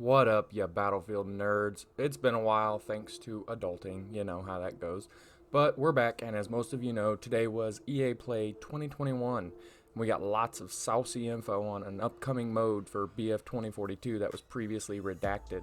What up, you Battlefield nerds? It's been a while thanks to adulting, you know how that goes. But we're back, and as most of you know, today was EA Play 2021. We got lots of saucy info on an upcoming mode for BF 2042 that was previously redacted.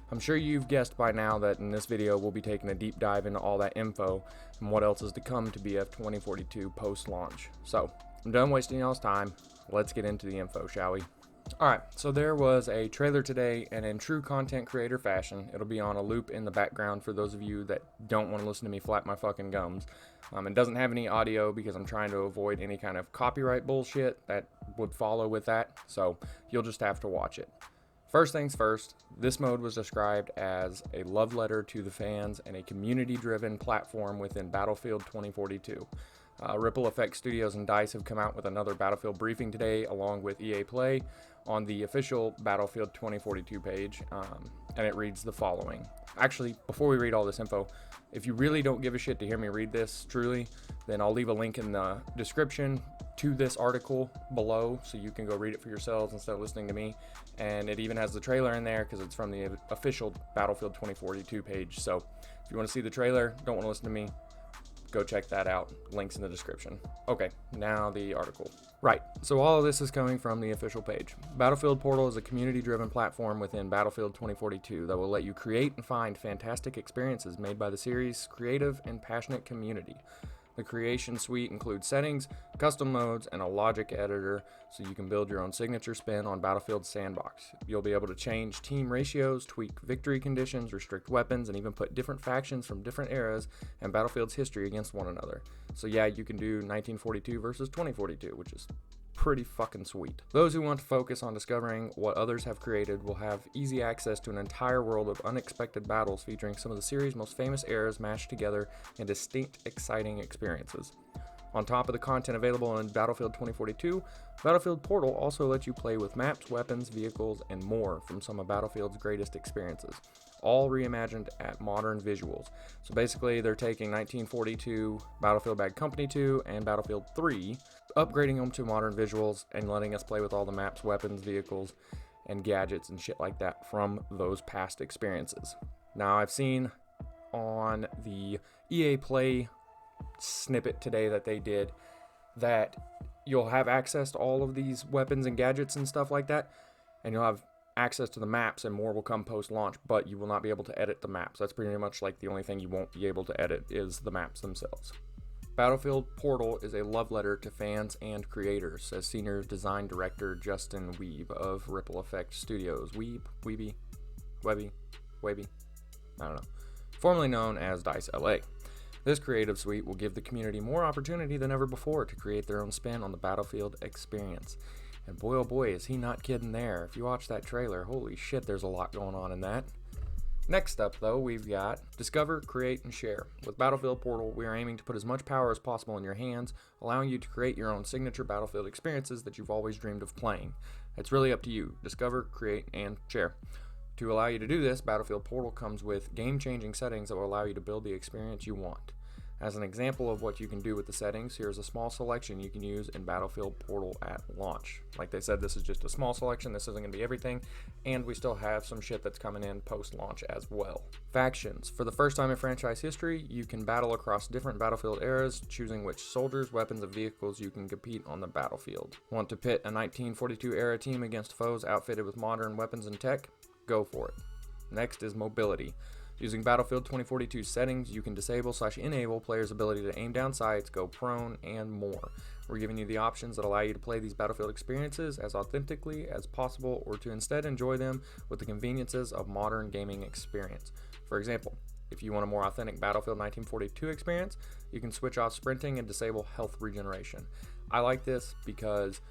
I'm sure you've guessed by now that in this video we'll be taking a deep dive into all that info and what else is to come to BF 2042 post-launch. So, I'm done wasting y'all's time. Let's get into the info, shall we? Alright, so there was a trailer today, and in true content creator fashion, it'll be on a loop in the background for those of you that don't want to listen to me flap my fucking gums. It doesn't have any audio because I'm trying to avoid any kind of copyright bullshit that would follow with that, so you'll just have to watch it. First things first, this mode was described as a love letter to the fans and a community-driven platform within Battlefield 2042. Ripple Effect Studios and DICE have come out with another Battlefield briefing today, along with EA Play, on the official Battlefield 2042 page, and it reads the following. Actually, before we read all this info, if you really don't give a shit to hear me read this, truly, then I'll leave a link in the description to this article below, so you can go read it for yourselves instead of listening to me. And it even has the trailer in there because it's from the official Battlefield 2042 page. So if you want to see the trailer, don't want to listen to me, go check that out. Links in the description. Okay, now the article. Right, so all of this is coming from the official page. Battlefield Portal is a community-driven platform within Battlefield 2042 that will let you create and find fantastic experiences made by the series' creative and passionate community. The creation suite includes settings, custom modes, and a logic editor so you can build your own signature spin on Battlefield's sandbox. You'll be able to change team ratios, tweak victory conditions, restrict weapons, and even put different factions from different eras and Battlefield's history against one another. So yeah, you can do 1942 versus 2042, which is pretty fucking sweet. Those who want to focus on discovering what others have created will have easy access to an entire world of unexpected battles featuring some of the series' most famous eras mashed together in distinct, exciting experiences. On top of the content available in Battlefield 2042, Battlefield Portal also lets you play with maps, weapons, vehicles, and more from some of Battlefield's greatest experiences, all reimagined at modern visuals. So basically, they're taking 1942, Battlefield Bad Company 2, and Battlefield 3, upgrading them to modern visuals and letting us play with all the maps, weapons, vehicles, and gadgets and shit like that from those past experiences. Now, I've seen on the EA Play snippet today that they did that you'll have access to all of these weapons and gadgets and stuff like that, and you'll have access to the maps, and more will come post-launch, but you will not be able to edit the maps. That's pretty much like the only thing you won't be able to edit is the maps themselves. Battlefield Portal is a love letter to fans and creators, says Senior Design Director Justin Weeb of Ripple Effect Studios. Weeby, I don't know. Formerly known as DICE LA. This creative suite will give the community more opportunity than ever before to create their own spin on the Battlefield experience. And boy oh boy, is he not kidding there. If you watch that trailer, holy shit, there's a lot going on in that. Next up, though, we've got Discover, Create, and Share. With Battlefield Portal, we are aiming to put as much power as possible in your hands, allowing you to create your own signature Battlefield experiences that you've always dreamed of playing. It's really up to you. Discover, create, and share. To allow you to do this, Battlefield Portal comes with game-changing settings that will allow you to build the experience you want. As an example of what you can do with the settings, here's a small selection you can use in Battlefield Portal at launch. Like they said, this is just a small selection, this isn't going to be everything, and we still have some shit that's coming in post-launch as well. Factions. For the first time in franchise history, you can battle across different Battlefield eras, choosing which soldiers, weapons, and vehicles you can compete on the battlefield. Want to pit a 1942 era team against foes outfitted with modern weapons and tech? Go for it. Next is mobility. Using Battlefield 2042 settings, you can disable/enable players' ability to aim down sights, go prone, and more. We're giving you the options that allow you to play these Battlefield experiences as authentically as possible, or to instead enjoy them with the conveniences of modern gaming experience. For example, if you want a more authentic Battlefield 1942 experience, you can switch off sprinting and disable health regeneration. I like this because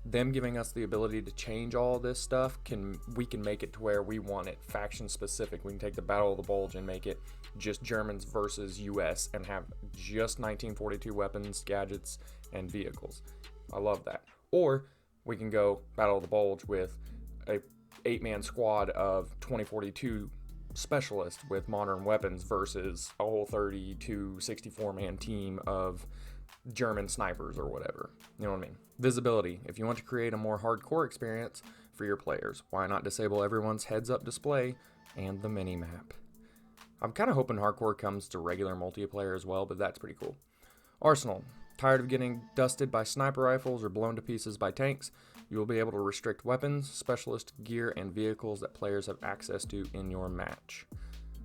them giving us the ability to change all this stuff, we can make it to where we want it faction specific. We can take the Battle of the Bulge and make it just Germans versus US and have just 1942 weapons, gadgets, and vehicles. I love that. Or we can go Battle of the Bulge with a 8-man squad of 2042 specialists with modern weapons versus a whole 32 64-man team of German snipers or whatever. You know what I mean? Visibility. If you want to create a more hardcore experience, for your players. Why not disable everyone's heads-up display and the mini-map? I'm kind of hoping hardcore comes to regular multiplayer as well, but that's pretty cool. Arsenal. Tired of getting dusted by sniper rifles or blown to pieces by tanks? You will be able to restrict weapons, specialist gear, and vehicles that players have access to in your match.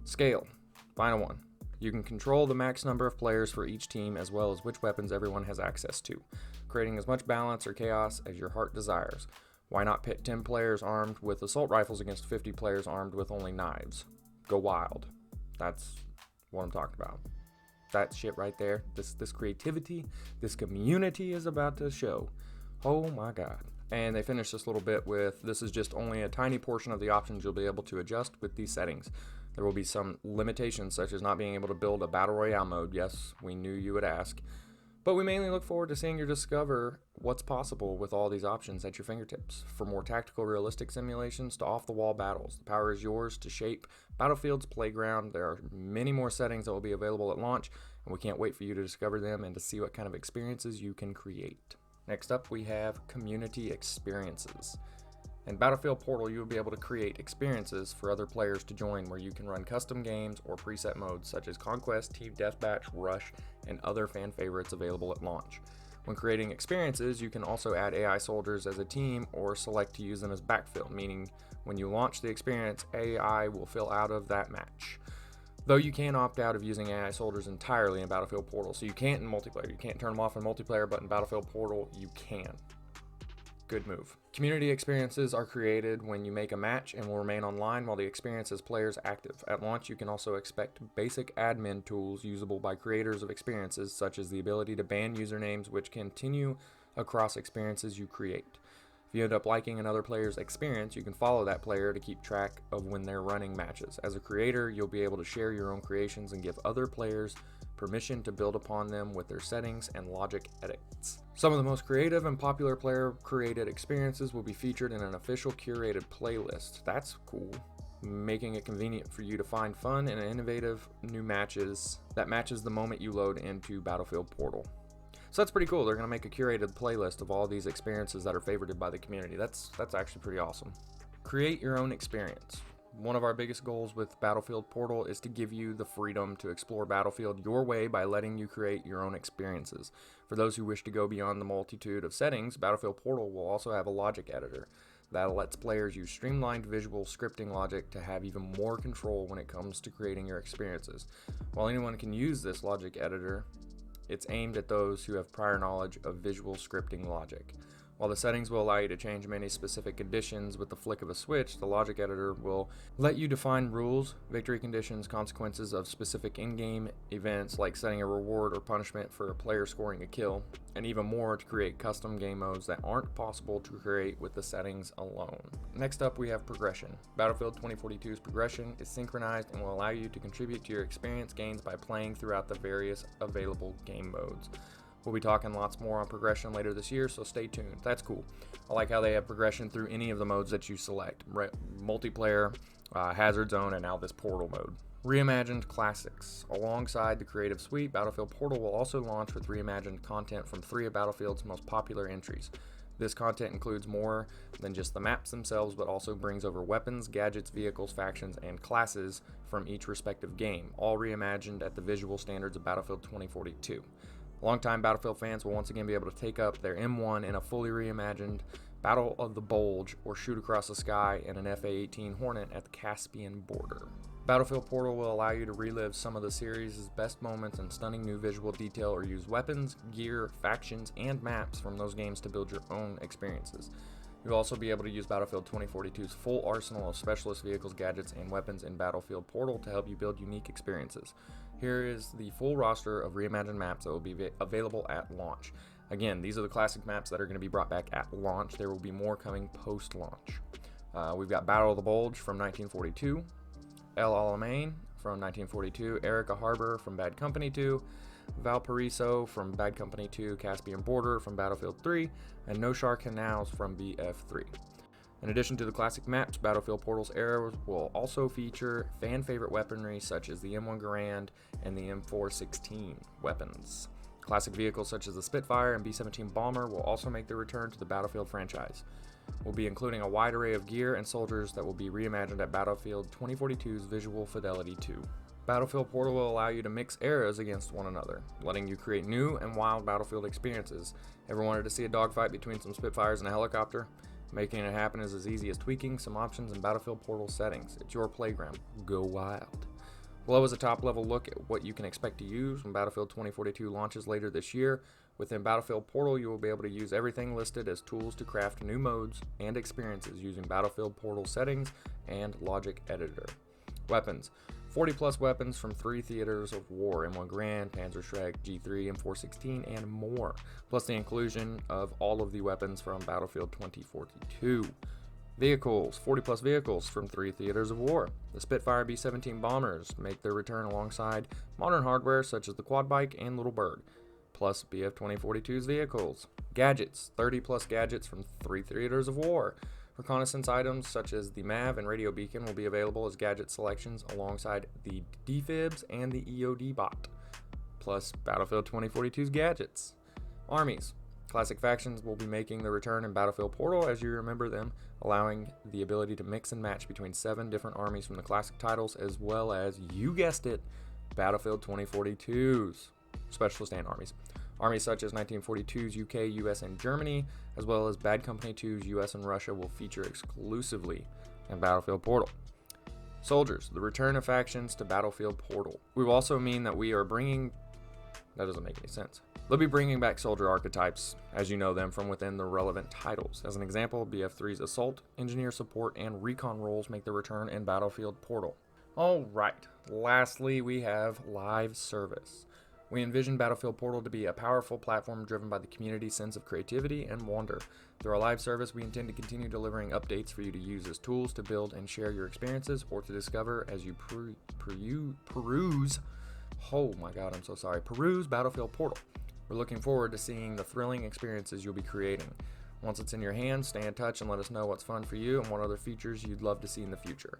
Scale. Final one. You can control the max number of players for each team as well as which weapons everyone has access to, creating as much balance or chaos as your heart desires. Why not pit 10 players armed with assault rifles against 50 players armed with only knives? Go wild. That's what I'm talking about. That shit right there, this creativity, this community is about to show. Oh my god. And they finish this little bit with, this is just only a tiny portion of the options you'll be able to adjust with these settings. There will be some limitations, such as not being able to build a battle royale mode. Yes, we knew you would ask. But we mainly look forward to seeing you discover what's possible with all these options at your fingertips. From more tactical, realistic simulations to off-the-wall battles, the power is yours to shape Battlefield's playground. There are many more settings that will be available at launch, and we can't wait for you to discover them and to see what kind of experiences you can create. Next up, we have community experiences. In Battlefield Portal, you will be able to create experiences for other players to join where you can run custom games or preset modes such as Conquest, Team Deathmatch, Rush, and other fan favorites available at launch. When creating experiences, you can also add AI soldiers as a team or select to use them as backfill, meaning when you launch the experience, AI will fill out of that match. Though you can opt out of using AI soldiers entirely in Battlefield Portal, so you can't in multiplayer. You can't turn them off in multiplayer, but in Battlefield Portal, you can. Good move. Community experiences are created when you make a match and will remain online while the experience is players active. At launch, you can also expect basic admin tools usable by creators of experiences, such as the ability to ban usernames which continue across experiences you create. If you end up liking another player's experience, you can follow that player to keep track of when they're running matches. As a creator, you'll be able to share your own creations and give other players permission to build upon them with their settings and logic edits. Some of the most creative and popular player-created experiences will be featured in an official curated playlist. That's cool. Making it convenient for you to find fun and innovative new matches that matches the moment you load into Battlefield Portal. So that's pretty cool. They're going to make a curated playlist of all these experiences that are favorited by the community. That's actually pretty awesome. Create your own experience. One of our biggest goals with Battlefield Portal is to give you the freedom to explore Battlefield your way by letting you create your own experiences. For those who wish to go beyond the multitude of settings, Battlefield Portal will also have a logic editor that lets players use streamlined visual scripting logic to have even more control when it comes to creating your experiences. While anyone can use this logic editor, it's aimed at those who have prior knowledge of visual scripting logic. While the settings will allow you to change many specific conditions with the flick of a switch, the logic editor will let you define rules, victory conditions, consequences of specific in-game events like setting a reward or punishment for a player scoring a kill, and even more to create custom game modes that aren't possible to create with the settings alone. Next up, we have progression. Battlefield 2042's progression is synchronized and will allow you to contribute to your experience gains by playing throughout the various available game modes. We'll be talking lots more on progression later this year, so stay tuned. That's cool. I like how they have progression through any of the modes that you select. Multiplayer, Hazard Zone, and now this Portal mode. Reimagined classics. Alongside the Creative Suite, Battlefield Portal will also launch with reimagined content from 3 of Battlefield's most popular entries. This content includes more than just the maps themselves, but also brings over weapons, gadgets, vehicles, factions, and classes from each respective game, all reimagined at the visual standards of Battlefield 2042. Longtime Battlefield fans will once again be able to take up their M1 in a fully reimagined Battle of the Bulge or shoot across the sky in an FA-18 Hornet at the Caspian border. Battlefield Portal will allow you to relive some of the series' best moments and stunning new visual detail or use weapons, gear, factions, and maps from those games to build your own experiences. You'll also be able to use Battlefield 2042's full arsenal of specialist vehicles, gadgets, and weapons in Battlefield Portal to help you build unique experiences. Here is the full roster of reimagined maps that will be available at launch. Again, these are the classic maps that are going to be brought back at launch. There will be more coming post-launch. We've got Battle of the Bulge from 1942, El Alamein from 1942, Arica Harbor from Bad Company 2, Valparaiso from Bad Company 2, Caspian Border from Battlefield 3, and Noshaar Canals from BF3. In addition to the classic maps, Battlefield Portal's era will also feature fan-favorite weaponry such as the M1 Garand and the M416 weapons. Classic vehicles such as the Spitfire and B-17 Bomber will also make their return to the Battlefield franchise. We'll be including a wide array of gear and soldiers that will be reimagined at Battlefield 2042's Visual Fidelity 2. Battlefield Portal will allow you to mix eras against one another, letting you create new and wild Battlefield experiences. Ever wanted to see a dogfight between some Spitfires and a helicopter? Making it happen is as easy as tweaking some options in Battlefield Portal settings. It's your playground. Go wild. Below is a top-level look at what you can expect to use when Battlefield 2042 launches later this year. Within Battlefield Portal, you will be able to use everything listed as tools to craft new modes and experiences using Battlefield Portal settings and Logic Editor. Weapons. 40 plus weapons from 3 theaters of war: M1 Garand, Panzerschreck, G3, M416, and more, plus the inclusion of all of the weapons from Battlefield 2042. Vehicles. 40 plus vehicles from 3 theaters of war. The Spitfire B-17 bombers make their return alongside modern hardware such as the quad bike and Little Bird, plus BF 2042's vehicles. Gadgets. 30 plus gadgets from 3 theaters of war. Reconnaissance items such as the MAV and radio beacon will be available as gadget selections alongside the defibs and the EOD bot, plus Battlefield 2042's gadgets. Armies. Classic factions will be making their return in Battlefield Portal as you remember them, allowing the ability to mix and match between 7 different armies from the classic titles, as well as, you guessed it, Battlefield 2042's Specialist and armies. Armies such as 1942's UK, US, and Germany, as well as Bad Company 2's US and Russia, will feature exclusively in Battlefield Portal. Soldiers, the return of factions to Battlefield Portal. We will also mean that we are bringing... That doesn't make any sense. They'll be bringing back soldier archetypes as you know them from within the relevant titles. As an example, BF3's Assault, Engineer Support, and Recon roles make their return in Battlefield Portal. Alright, lastly we have live service. We envision Battlefield Portal to be a powerful platform driven by the community's sense of creativity and wonder. Through our live service, we intend to continue delivering updates for you to use as tools to build and share your experiences or to discover as you peruse. Oh my god, I'm so sorry. Peruse Battlefield Portal. We're looking forward to seeing the thrilling experiences you'll be creating. Once it's in your hands, stay in touch and let us know what's fun for you and what other features you'd love to see in the future.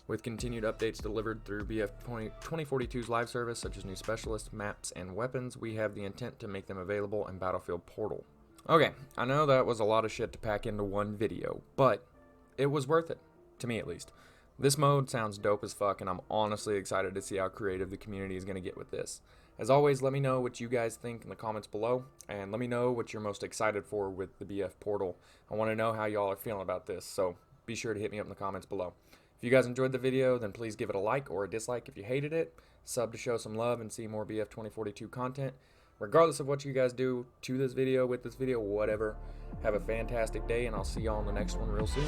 With continued updates delivered through BF 2042's live service, such as new specialists, maps, and weapons, we have the intent to make them available in Battlefield Portal. Okay, I know that was a lot of shit to pack into one video, but it was worth it, to me at least. This mode sounds dope as fuck, and I'm honestly excited to see how creative the community is going to get with this. As always, let me know what you guys think in the comments below, and let me know what you're most excited for with the BF Portal. I want to know how y'all are feeling about this, so be sure to hit me up in the comments below. If you guys enjoyed the video, then please give it a like or a dislike if you hated it. Sub to show some love and see more BF 2042 content. Regardless of what you guys do to this video, with this video, whatever, have a fantastic day, and I'll see y'all in the next one real soon.